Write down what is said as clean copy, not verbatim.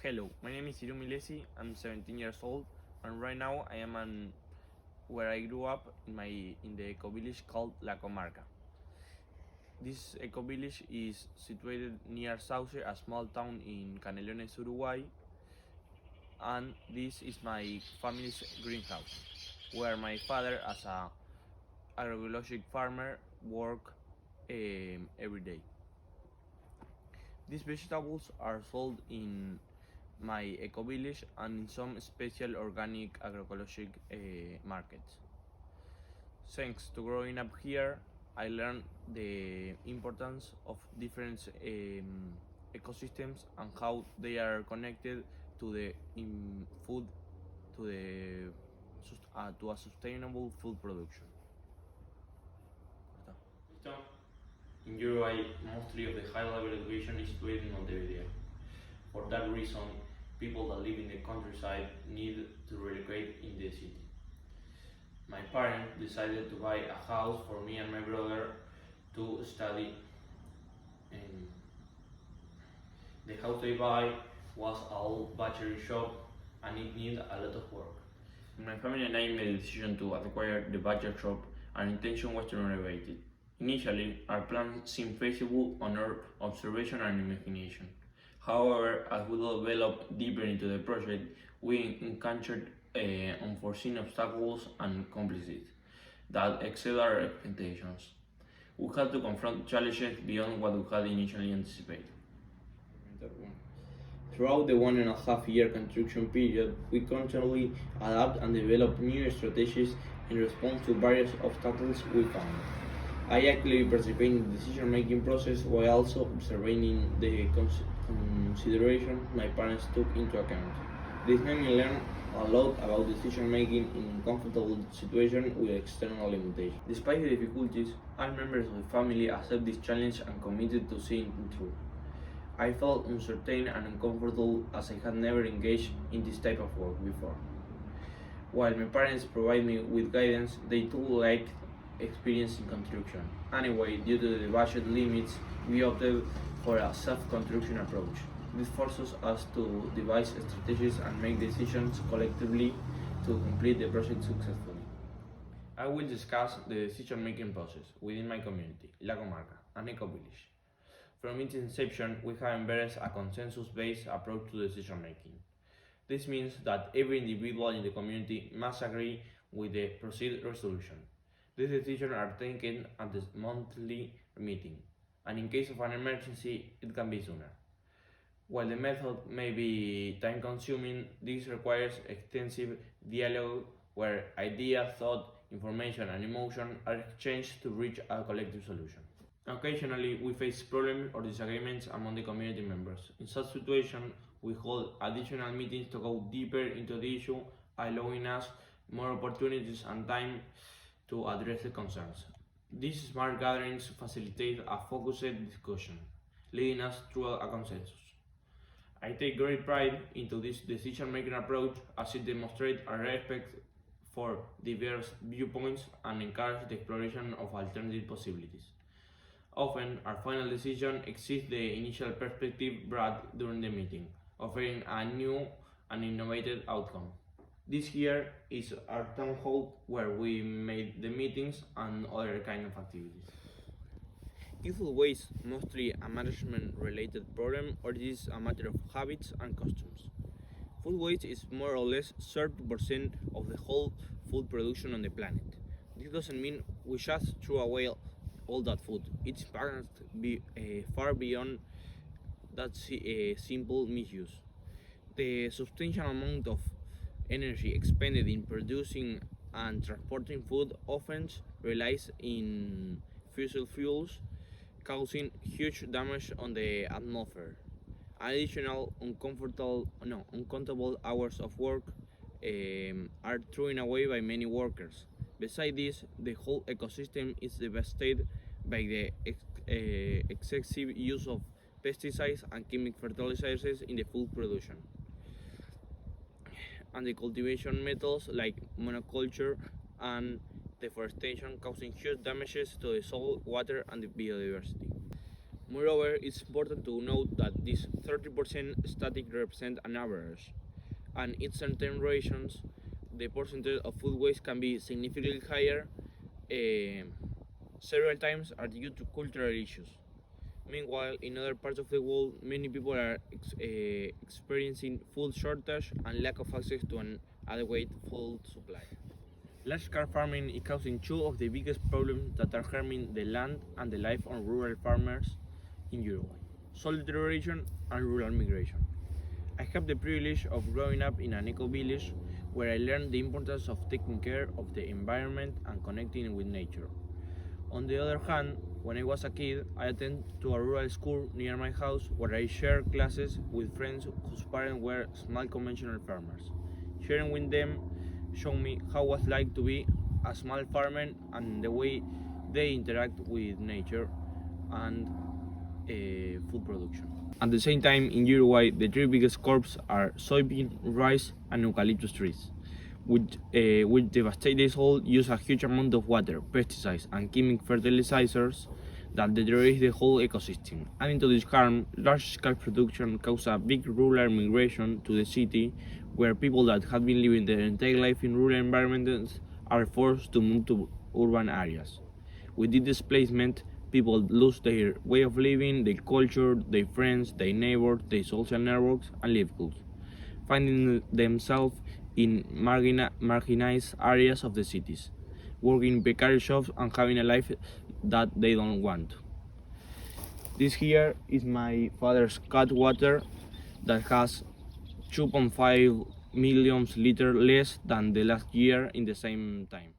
Hello, my name is Irú Milesi. I'm 17 years old, and right now I am where I grew up in the eco village called La Comarca. This eco village is situated near Sauce, a small town in Canelones, Uruguay, and this is my family's greenhouse, where my father, as a agroecological farmer, work every day. These vegetables are sold in my eco village and in some special organic agroecological markets. Thanks to growing up here, I learned the importance of different ecosystems and how they are connected to the food, to the to a sustainable food production. In Uruguay, mostly of the high-level education is situated in Montevideo. For that reason, people that live in the countryside need to relocate in the city. My parents decided to buy a house for me and my brother to study. And the house they buy was an old battery shop and it needed a lot of work. My family and I made the decision to acquire the battery shop. Our intention was to renovate it. Initially, our plan seemed feasible on our observation and imagination. However, as we developed deeper into the project, we encountered unforeseen obstacles and complexities that exceeded our expectations. We had to confront challenges beyond what we had initially anticipated. Throughout the 1.5 year construction period, we constantly adapt and develop new strategies in response to various obstacles we found. I actively participate in the decision-making process while also observing the consideration my parents took into account. This made me learn a lot about decision-making in uncomfortable situations with external limitations. Despite the difficulties, all members of the family accept this challenge and committed to seeing it through. I felt uncertain and uncomfortable as I had never engaged in this type of work before. While my parents provide me with guidance, they too liked experience in construction. Anyway, due to the budget limits, we opted for a self-construction approach. This forces us to devise strategies and make decisions collectively to complete the project successfully. I will discuss the decision-making process within my community, La Comarca, an eco-village. From its inception, we have embraced a consensus-based approach to decision-making. This means that every individual in the community must agree with the proceed resolution. These decisions are taken at the monthly meeting, and in case of an emergency, it can be sooner. While the method may be time-consuming, this requires extensive dialogue where ideas, thought, information, and emotion are exchanged to reach a collective solution. Occasionally, we face problems or disagreements among the community members. In such situations, we hold additional meetings to go deeper into the issue, allowing us more opportunities and time to address the concerns. These smart gatherings facilitate a focused discussion, leading us through a consensus. I take great pride into this decision-making approach as it demonstrates a respect for diverse viewpoints and encourages the exploration of alternative possibilities. Often, our final decision exceeds the initial perspective brought during the meeting, offering a new and innovative outcome. This here is our town hall where we made the meetings and other kind of activities. Is food waste mostly a management-related problem, or is it a matter of habits and customs? Food waste is more or less 30% of the whole food production on the planet. This doesn't mean we just throw away all that food. Its impact be far beyond that simple misuse. The substantial amount of energy expended in producing and transporting food often relies in fossil fuels, causing huge damage on the atmosphere. Additional uncountable hours of work are thrown away by many workers. Besides this, the whole ecosystem is devastated by the excessive use of pesticides and chemical fertilizers in the food production, and the cultivation methods like monoculture and deforestation causing huge damages to the soil, water, and the biodiversity. Moreover, it's important to note that this 30% static represents an average, and in certain regions, the percentage of food waste can be significantly higher, several times are due to cultural issues. Meanwhile, in other parts of the world, many people are experiencing food shortage and lack of access to an adequate food supply. Large-scale farming is causing two of the biggest problems that are harming the land and the life of rural farmers in Uruguay: soil deterioration and rural migration. I have the privilege of growing up in an eco-village where I learned the importance of taking care of the environment and connecting with nature. On the other hand, when I was a kid, I attended to a rural school near my house where I shared classes with friends whose parents were small conventional farmers. Sharing with them showed me how it was like to be a small farmer and the way they interact with nature and food production. At the same time, in Uruguay, the three biggest crops are soybean, rice, and eucalyptus trees, which devastate the soil, use a huge amount of water, pesticides, and chemical fertilizers that deteriorate the whole ecosystem. Adding to this harm, large-scale production causes a big rural migration to the city, where people that have been living their entire life in rural environments are forced to move to urban areas. With this displacement, people lose their way of living, their culture, their friends, their neighbors, their social networks, and livelihoods, finding themselves in marginalized areas of the cities, working in precarious jobs and having a life that they don't want. This here is my father's cat water that has 2.5 million liters less than the last year in the same time.